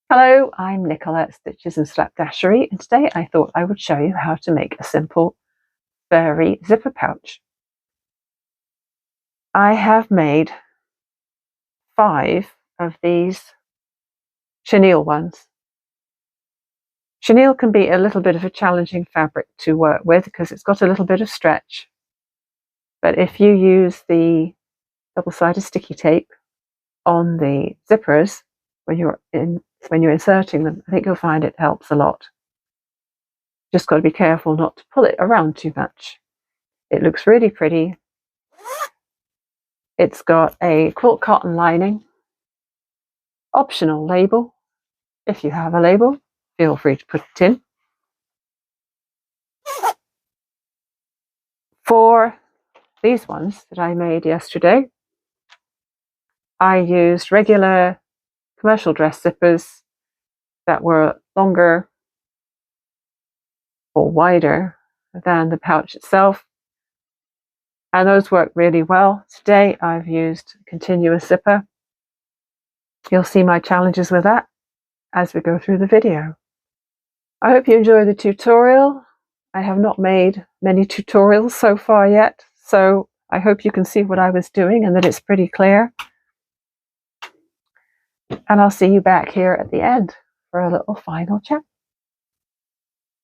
Hello, I'm Nicola at Stitches and Slapdashery, and today I thought I would show you how to make a simple furry zipper pouch. I have made 5 of these chenille ones. Chenille can be a little bit of a challenging fabric to work with because it's got a little bit of stretch, but if you use the double-sided sticky tape on the zippers when you're inserting them, I think you'll find it helps a lot. Just got to be careful not to pull it around too much. It looks really pretty. It's got a quilt cotton lining, optional label. If you have a label, feel free to put it in. For these ones that I made yesterday, I used regular commercial dress zippers that were longer or wider than the pouch itself, and those work really well. Today I've used continuous zipper. You'll see my challenges with that as we go through the video. I hope you enjoy the tutorial. I have not made many tutorials so far yet, so I hope you can see what I was doing and that it's pretty clear. And I'll see you back here at the end for a little final chat.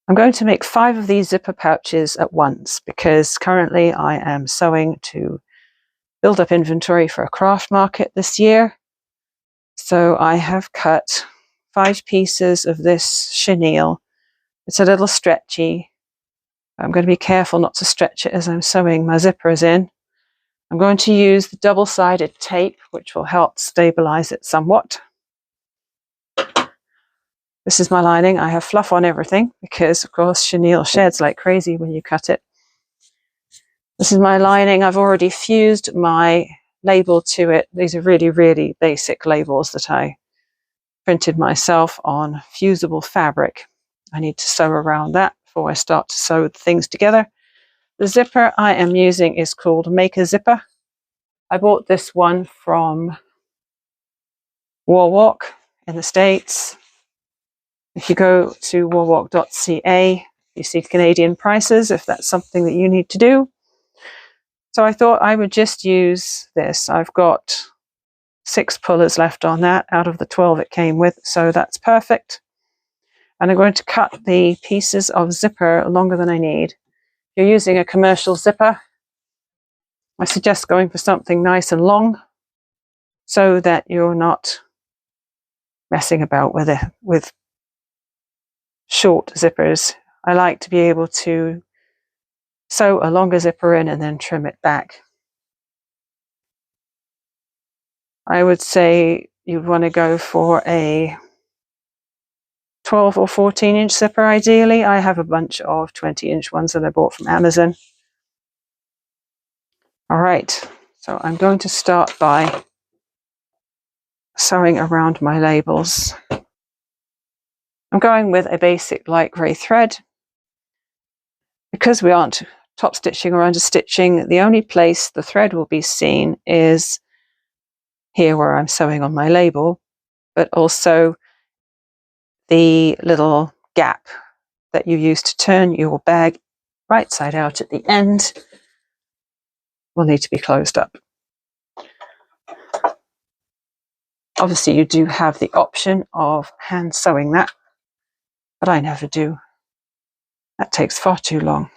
I'm going to make 5 of these zipper pouches at once because currently I am sewing to build up inventory for a craft market this year. So I have cut 5 pieces of this chenille. It's a little stretchy. I'm going to be careful not to stretch it as I'm sewing my zippers in. I'm going to use the double-sided tape, which will help stabilize it somewhat. This is my lining. I have fluff on everything because, of course, chenille sheds like crazy when you cut it. This is my lining. I've already fused my label to it. These are really, really basic labels that I printed myself on fusible fabric. I need to sew around that before I start to sew things together. The zipper I am using is called Maker Zipper. I bought this one from Warwalk in the States. If you go to warwalk.ca, you see Canadian prices if that's something that you need to do. So I thought I would just use this. I've got 6 pullers left on that out of the 12 it came with, so that's perfect. And I'm going to cut the pieces of zipper longer than I need. If you're using a commercial zipper, I suggest going for something nice and long so that you're not messing about with short zippers. I like to be able to sew a longer zipper in and then trim it back. I would say you'd want to go for a 12 or 14-inch zipper ideally. I have a bunch of 20-inch ones that I bought from Amazon. All right, so I'm going to start by sewing around my labels. I'm going with a basic light grey thread. Because we aren't top stitching or understitching, the only place the thread will be seen is here where I'm sewing on my label, but also the little gap that you use to turn your bag right side out at the end will need to be closed up. Obviously you do have the option of hand sewing that, but I never do. That takes far too long.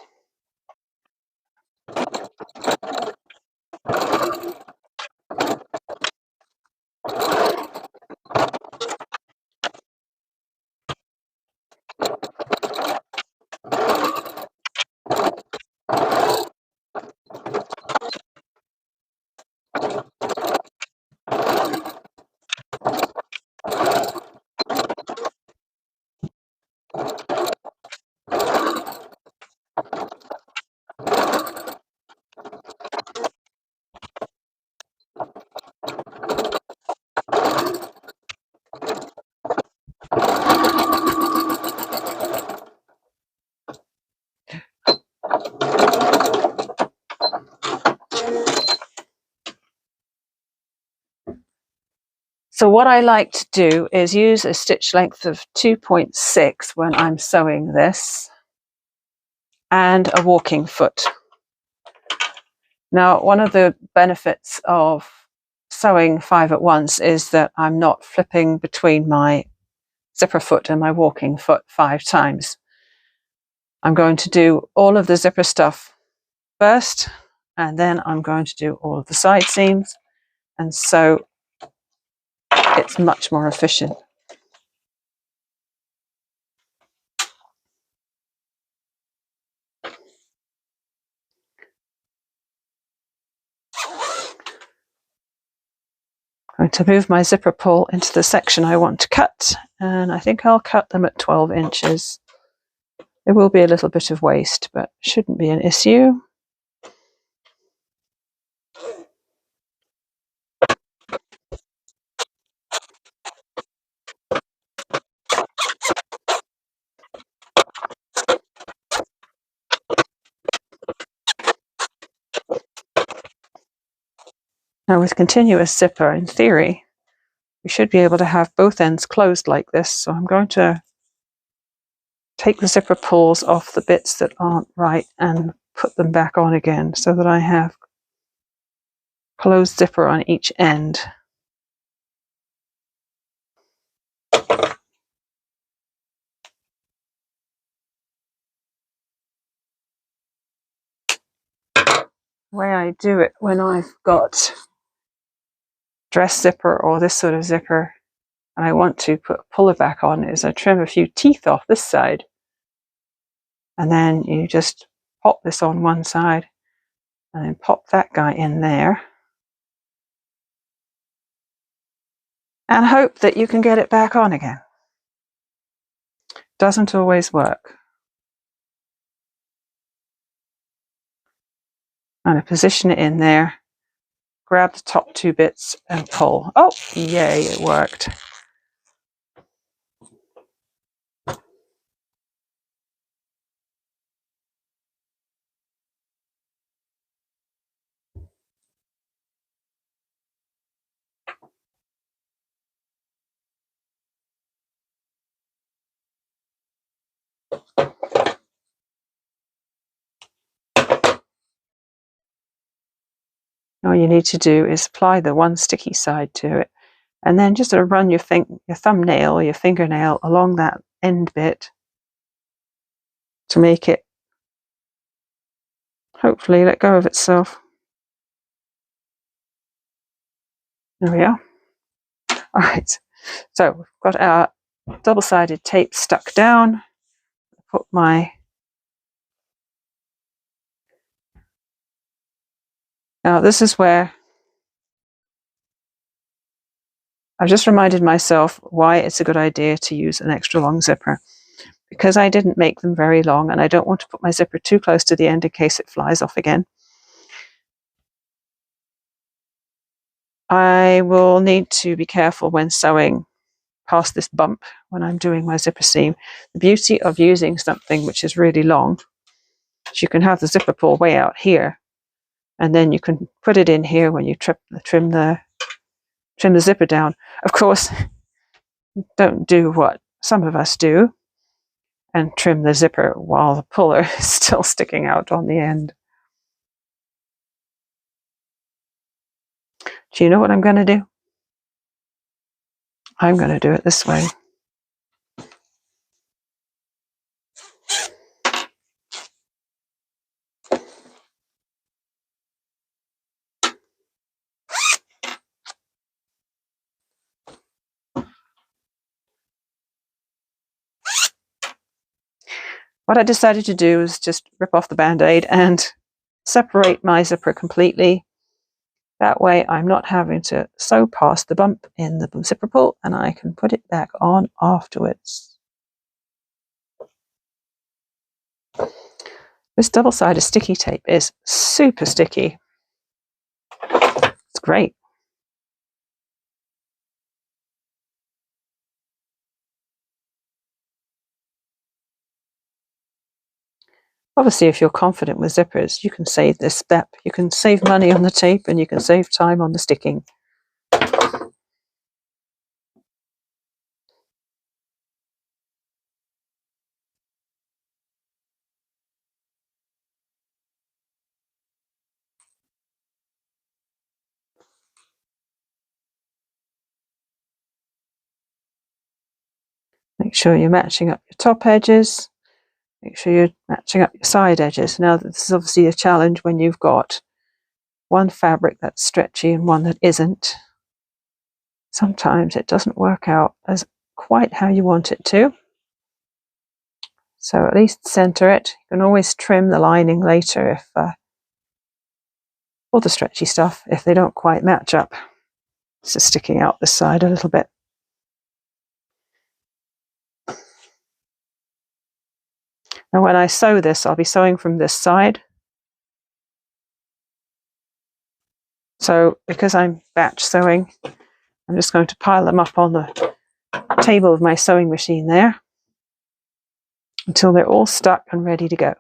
So what I like to do is use a stitch length of 2.6 when I'm sewing this, and a walking foot. Now, one of the benefits of sewing 5 at once is that I'm not flipping between my zipper foot and my walking foot 5 times. I'm going to do all of the zipper stuff first, and then I'm going to do all of the side seams, and so it's much more efficient. I'm going to move my zipper pull into the section I want to cut, and I think I'll cut them at 12 inches. There will be a little bit of waste, but shouldn't be an issue. Now with continuous zipper, in theory, we should be able to have both ends closed like this. So I'm going to take the zipper pulls off the bits that aren't right and put them back on again so that I have closed zipper on each end. The way I do it when I've got dress zipper or this sort of zipper and I want to put a puller back on is I trim a few teeth off this side, and then you just pop this on one side and then pop that guy in there and hope that you can get it back on again. Doesn't always work. I'm going to position it in there, grab the top 2 bits and pull. Oh, yay, it worked. All you need to do is apply the one sticky side to it, and then just sort of run your thumbnail or your fingernail along that end bit to make it hopefully let go of itself. There we are. All right, so we've got our double-sided tape stuck down. Put my Now this is where I've just reminded myself why it's a good idea to use an extra long zipper. Because I didn't make them very long and I don't want to put my zipper too close to the end in case it flies off again, I will need to be careful when sewing past this bump when I'm doing my zipper seam. The beauty of using something which is really long is you can have the zipper pull way out here, and then you can put it in here when you trim the zipper down. Of course, don't do what some of us do and trim the zipper while the puller is still sticking out on the end. Do you know what I'm going to do? I'm going to do it this way. What I decided to do is just rip off the band-aid and separate my zipper completely. That way I'm not having to sew past the bump in the zipper pull, and I can put it back on afterwards. This double-sided sticky tape is super sticky. It's great. Obviously, if you're confident with zippers, you can save this step. You can save money on the tape and you can save time on the sticking. Make sure you're matching up your top edges. Make sure you're matching up your side edges. Now, this is obviously a challenge when you've got one fabric that's stretchy and one that isn't. Sometimes it doesn't work out as quite how you want it to. So at least center it. You can always trim the lining later if, or the stretchy stuff, if they don't quite match up. It's just sticking out this side a little bit. And when I sew this, I'll be sewing from this side. So because I'm batch sewing, I'm just going to pile them up on the table of my sewing machine there until they're all stuck and ready to go.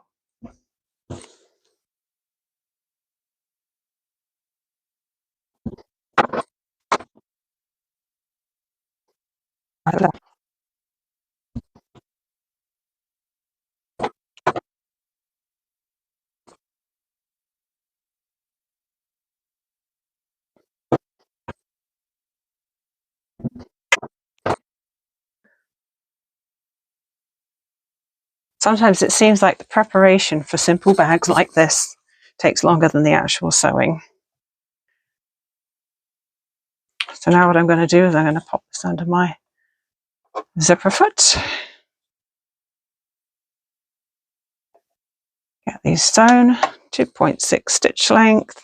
Sometimes it seems like the preparation for simple bags like this takes longer than the actual sewing. So now what I'm going to do is I'm going to pop this under my zipper foot. Get these sewn, 2.6 stitch length.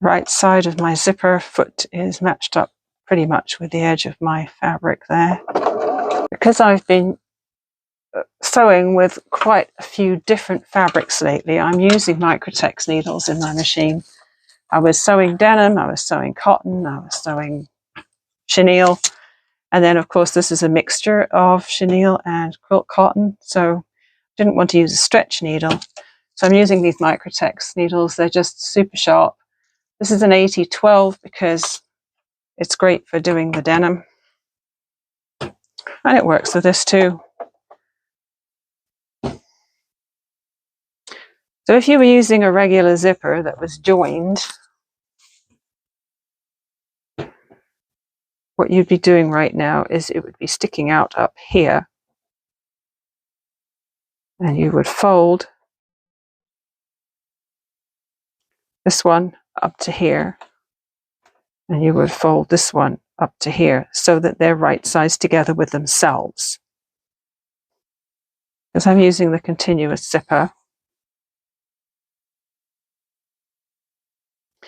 Right side of my zipper foot is matched up pretty much with the edge of my fabric there. Because I've been sewing with quite a few different fabrics lately, I'm using Microtex needles in my machine. I was sewing denim, I was sewing cotton, I was sewing chenille, and then of course this is a mixture of chenille and quilt cotton, so I didn't want to use a stretch needle. So I'm using these Microtex needles. They're just super sharp. This is an 80-12 because it's great for doing the denim. And it works for this too. So if you were using a regular zipper that was joined, what you'd be doing right now is it would be sticking out up here. And you would fold this one up to here. And you would fold this one up to here so that they're right size together with themselves. Because I'm using the continuous zipper,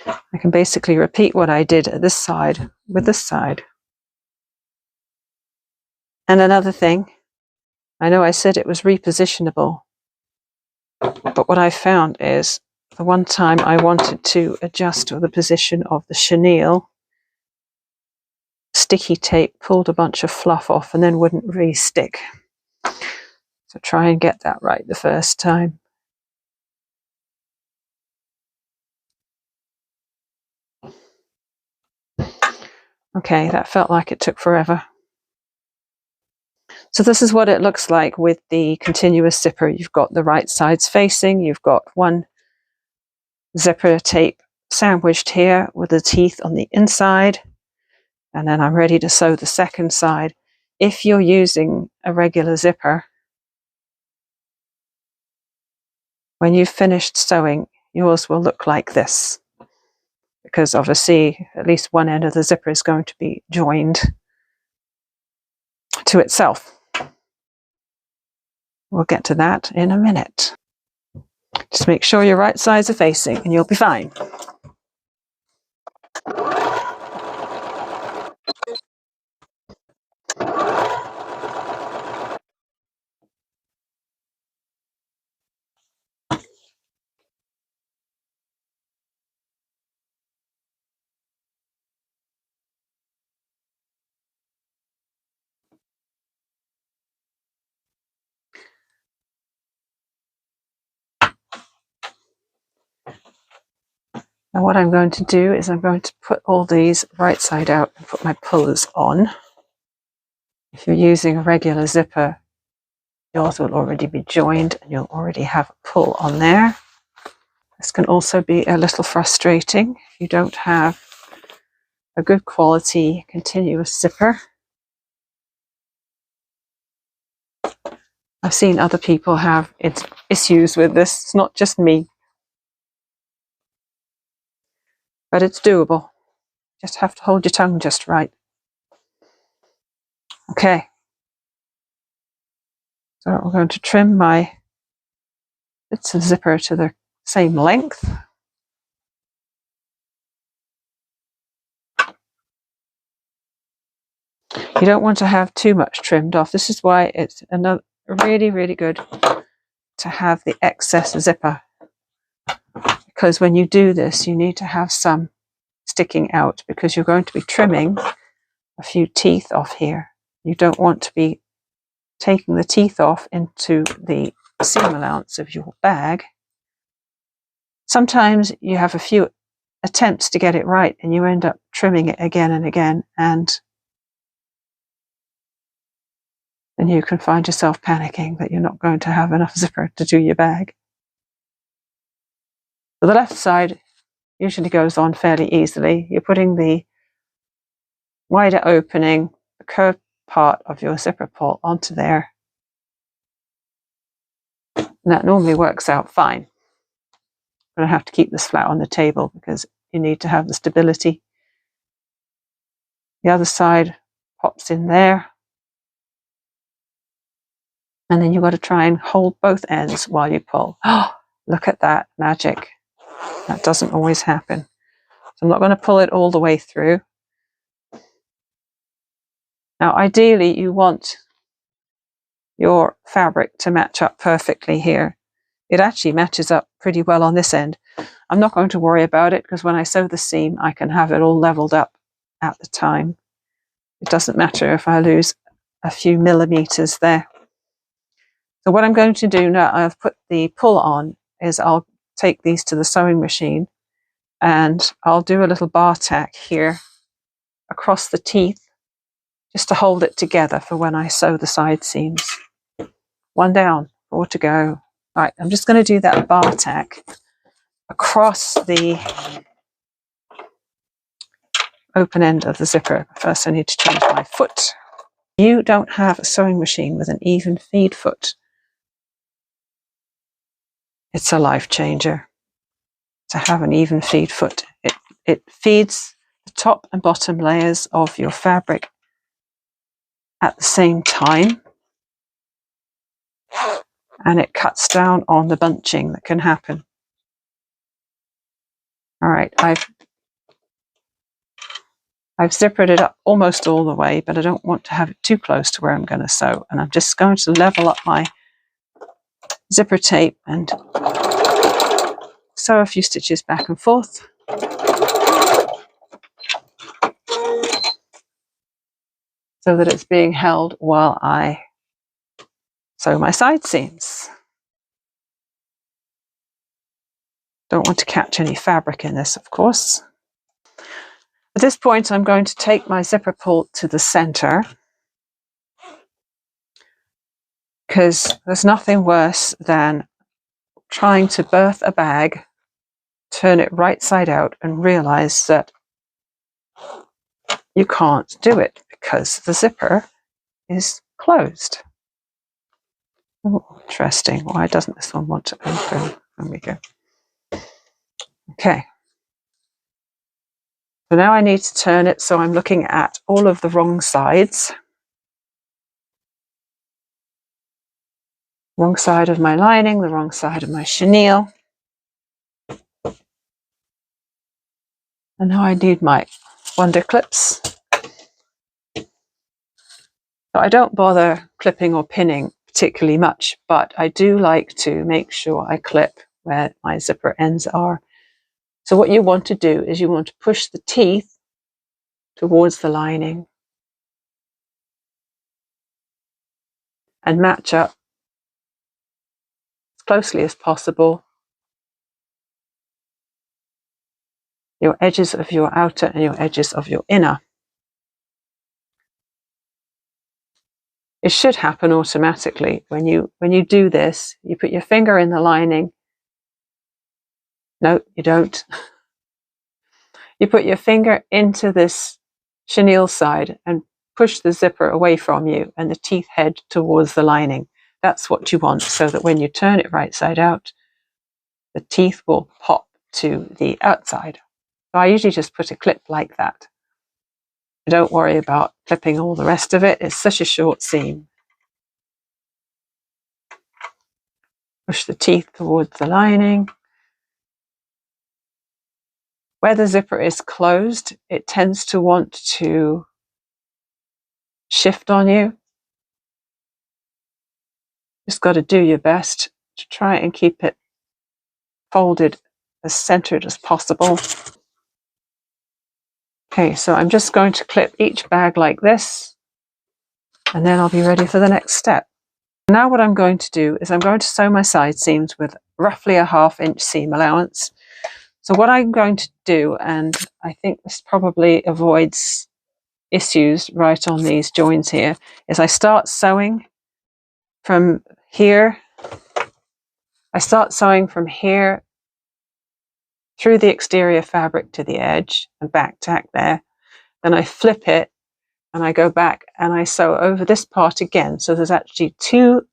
I can basically repeat what I did at this side with this side. And another thing, I know I said it was repositionable, but what I found is the one time I wanted to adjust the position of the chenille, sticky tape pulled a bunch of fluff off and then wouldn't re-stick. So try and get that right the first time. Okay, that felt like it took forever. So this is what it looks like with the continuous zipper. You've got the right sides facing, you've got one zipper tape sandwiched here with the teeth on the inside, and then I'm ready to sew the second side. If you're using a regular zipper, when you've finished sewing, yours will look like this, because obviously at least one end of the zipper is going to be joined to itself. We'll get to that in a minute. Just make sure your right sides are facing and you'll be fine. Now what I'm going to do is I'm going to put all these right side out and put my pullers on. If you're using a regular zipper, yours will already be joined and you'll already have a pull on there. This can also be a little frustrating if you don't have a good quality continuous zipper. I've seen other people have issues with this. It's not just me. But it's doable. Just have to hold your tongue just right. Okay. So we're going to trim my bits of zipper to the same length. You don't want to have too much trimmed off. This is why it's really, really good to have the excess zipper. Because when you do this, you need to have some sticking out because you're going to be trimming a few teeth off here. You don't want to be taking the teeth off into the seam allowance of your bag. Sometimes you have a few attempts to get it right and you end up trimming it again and again, and then you can find yourself panicking that you're not going to have enough zipper to do your bag. So the left side usually goes on fairly easily. You're putting the wider opening, the curved part of your zipper pull onto there. And that normally works out fine. I'm going to have to keep this flat on the table because you need to have the stability. The other side pops in there. And then you've got to try and hold both ends while you pull. Oh, look at that magic. That doesn't always happen. So I'm not going to pull it all the way through. Now, ideally, you want your fabric to match up perfectly here. It actually matches up pretty well on this end. I'm not going to worry about it because when I sew the seam, I can have it all leveled up at the time. It doesn't matter if I lose a few millimeters there. So what I'm going to do now, I've put the pull on, is I'll take these to the sewing machine and I'll do a little bar tack here across the teeth just to hold it together for when I sew the side seams. 1 down, 4 to go. Right, I'm just going to do that bar tack across the open end of the zipper. First I need to change my foot. You don't have a sewing machine with an even feed foot. It's a life changer to have an even feed foot. It feeds the top and bottom layers of your fabric at the same time, and it cuts down on the bunching that can happen. All right, I've zippered it up almost all the way, but I don't want to have it too close to where I'm going to sew, and I'm just going to level up my zipper tape and sew a few stitches back and forth. So that it's being held while I sew my side seams. Don't want to catch any fabric in this, of course. At this point, I'm going to take my zipper pull to the center because there's nothing worse than trying to birth a bag, turn it right side out and realize that you can't do it because the zipper is closed. Oh, interesting. Why doesn't this one want to open? There we go. Okay. So now I need to turn it so I'm looking at all of the wrong sides. Wrong side of my lining, the wrong side of my chenille. And now I need my wonder clips. So I don't bother clipping or pinning particularly much, but I do like to make sure I clip where my zipper ends are. So what you want to do is you want to push the teeth towards the lining and match up as closely as possible your edges of your outer and your edges of your inner. It should happen automatically when you do this. You put your finger in the lining No, you don't. You put your finger into this chenille side and push the zipper away from you and the teeth head towards the lining. That's what you want, so that when you turn it right side out, the teeth will pop to the outside. So I usually just put a clip like that. Don't worry about clipping all the rest of it. It's such a short seam. Push the teeth towards the lining. Where the zipper is closed, it tends to want to shift on you. Just got to do your best to try and keep it folded as centered as possible. Okay, so I'm just going to clip each bag like this, and then I'll be ready for the next step. Now what I'm going to do is I'm going to sew my side seams with roughly a 1/2 inch seam allowance. So what I'm going to do, and I think this probably avoids issues right on these joins here, is I start sewing from here. I start sewing from here through the exterior fabric to the edge and back tack there. Then I flip it and I go back and I sew over this part again. So there's actually 2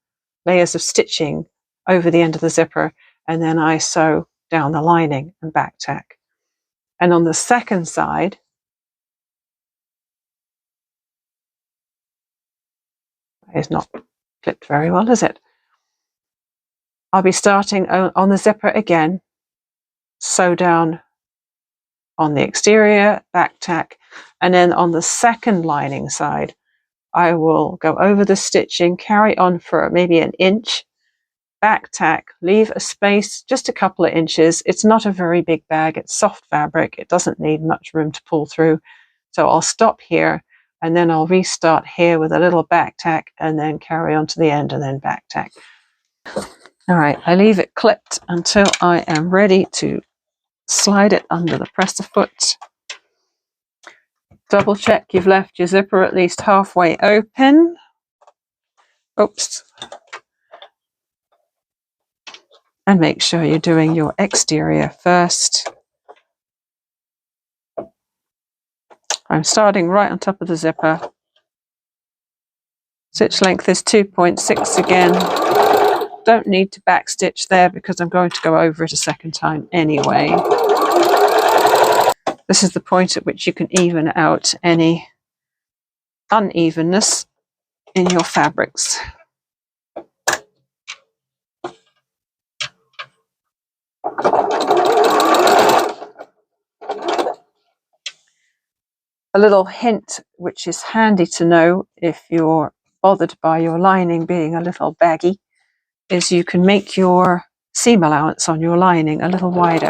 layers of stitching over the end of the zipper, and then I sew down the lining and back tack. And on the second side, it's not clipped very well, is it? I'll be starting on the zipper again, sew down on the exterior, back tack, and then on the second lining side, I will go over the stitching, carry on for maybe 1 inch, back tack, leave a space, just a couple of inches. It's not a very big bag, it's soft fabric, it doesn't need much room to pull through. So I'll stop here and then I'll restart here with a little back tack and then carry on to the end and then back tack. All right, I leave it clipped until I am ready to slide it under the presser foot. Double check you've left your zipper at least halfway open. Oops. And make sure you're doing your exterior first. I'm starting right on top of the zipper. Stitch length is 2.6 again. Don't need to backstitch there because I'm going to go over it a second time anyway. This is the point at which you can even out any unevenness in your fabrics. A little hint which is handy to know if you're bothered by your lining being a little baggy is you can make your seam allowance on your lining a little wider.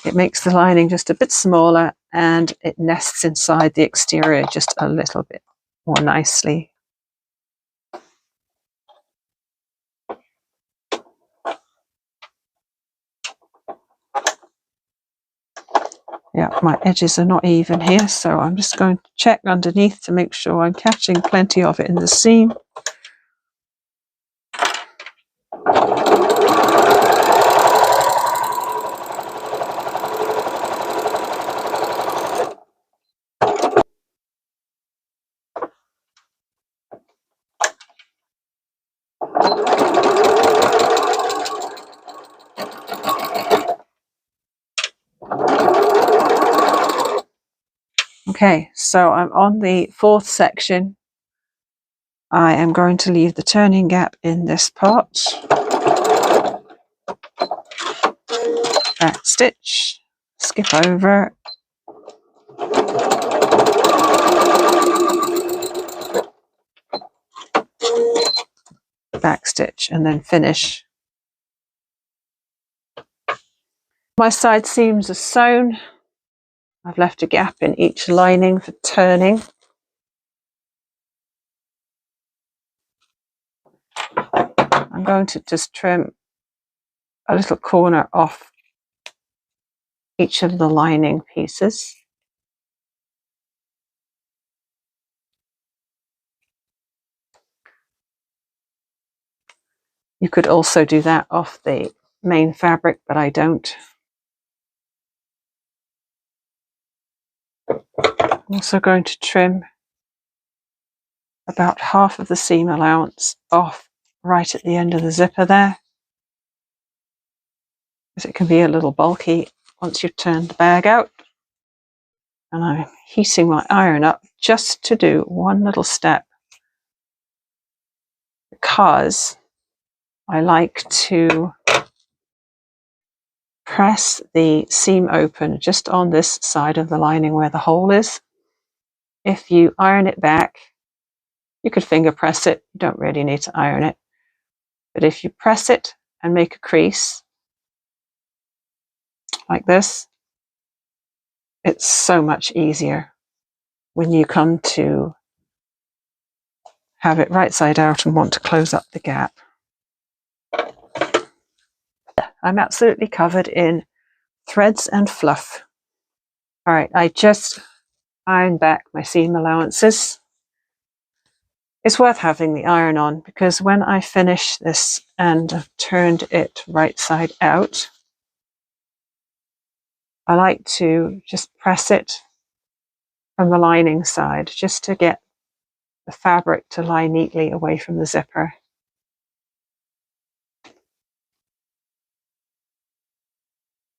It makes the lining just a bit smaller and it nests inside the exterior just a little bit more nicely. Yeah, my edges are not even here, so I'm just going to check underneath to make sure I'm catching plenty of it in the seam. Okay, so I'm on the 4th section. I am going to leave the turning gap in this part. Back stitch, skip over. Back stitch and then finish. My side seams are sewn. I've left a gap in each lining for turning. I'm going to just trim a little corner off each of the lining pieces. You could also do that off the main fabric, but I don't. I'm also going to trim about half of the seam allowance off right at the end of the zipper there, because it can be a little bulky once you've turned the bag out. And I'm heating my iron up just to do one little step, because I like to press the seam open just on this side of the lining where the hole is. If you iron it back, you could finger press it, you don't really need to iron it. But if you press it and make a crease like this, it's so much easier when you come to have it right side out and want to close up the gap. I'm absolutely covered in threads and fluff. All right, I just ironed back my seam allowances. It's worth having the iron on, because when I finish this and I've turned it right side out, I like to just press it from the lining side just to get the fabric to lie neatly away from the zipper.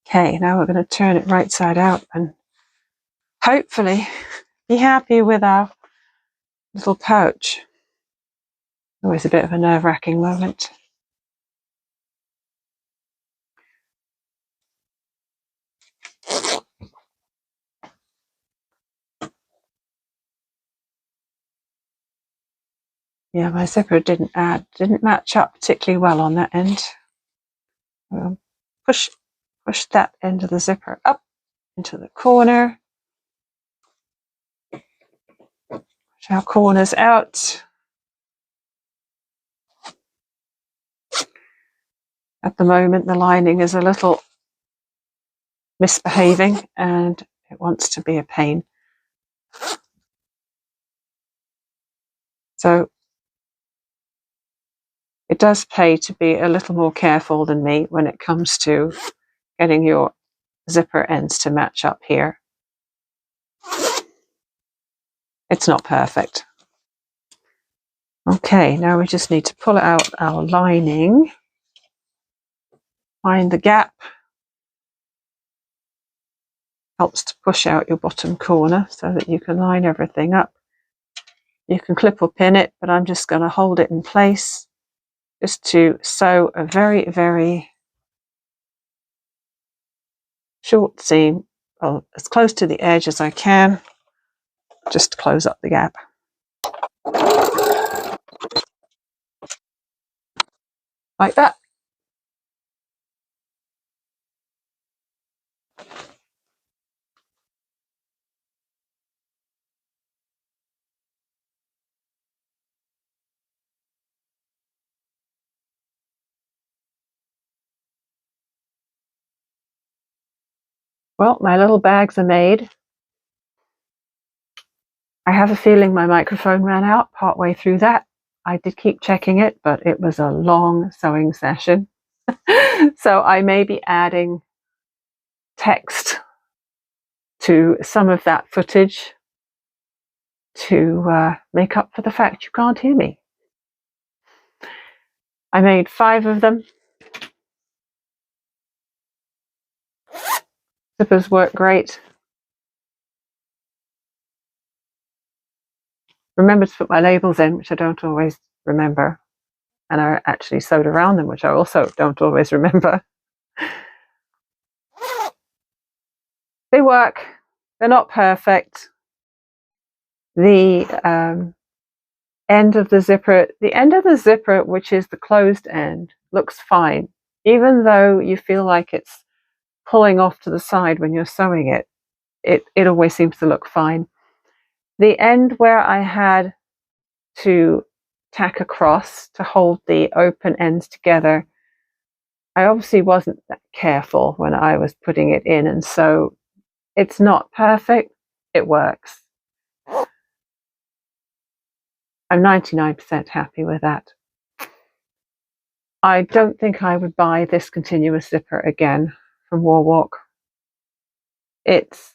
Okay, now we're going to turn it right side out and hopefully be happy with our little pouch. Always a bit of a nerve-wracking moment. Yeah, my zipper didn't match up particularly well on that end. Push that end of the zipper up into the corner. Push our corners out. At the moment, the lining is a little misbehaving and it wants to be a pain. So it does pay to be a little more careful than me when it comes to getting your zipper ends to match up here. It's not perfect. Okay, now we just need to pull out our lining, find the gap. Helps to push out your bottom corner so that you can line everything up. You can clip or pin it, but I'm just going to hold it in place just to sew a very, very short seam, well, as close to the edge as I can, just to close up the gap. Like that. Well, my little bags are made. I have a feeling my microphone ran out partway through that. I did keep checking it, but it was a long sewing session. So I may be adding text to some of that footage to make up for the fact you can't hear me. I made 5 of them. Zippers work great. Remember to put my labels in, which I don't always remember. And I actually sewed around them, which I also don't always remember. They work. They're not perfect. The end of the zipper, which is the closed end, looks fine. Even though you feel like it's pulling off to the side when you're sewing it, it always seems to look fine. The end where I had to tack across to hold the open ends together, I obviously wasn't that careful when I was putting it in, and so it's not perfect. It works. I'm 99% happy with that. I don't think I would buy this continuous zipper again from Warwalk. It's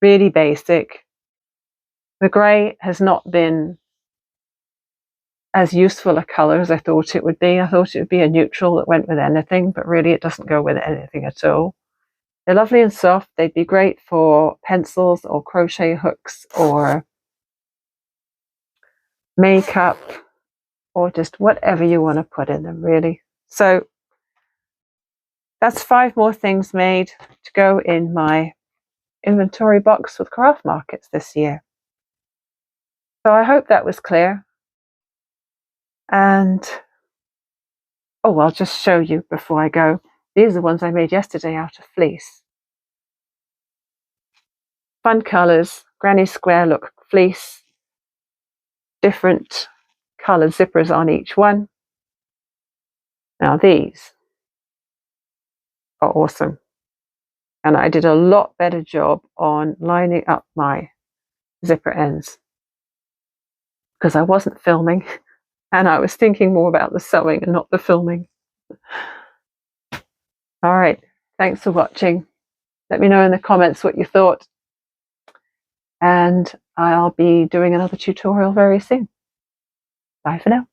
really basic. The grey has not been as useful a colour as I thought it would be. I thought it would be a neutral that went with anything, but really it doesn't go with anything at all. They're lovely and soft. They'd be great for pencils or crochet hooks or makeup or just whatever you want to put in them, really. So that's 5 more things made to go in my inventory box with craft markets this year. So I hope that was clear. And oh, I'll just show you before I go. These are the ones I made yesterday out of fleece. Fun colours, granny square look fleece, different coloured zippers on each one. Now these are awesome. And I did a lot better job on lining up my zipper ends because I wasn't filming and I was thinking more about the sewing and not the filming. All right, thanks for watching. Let me know in the comments what you thought. And I'll be doing another tutorial very soon. Bye for now.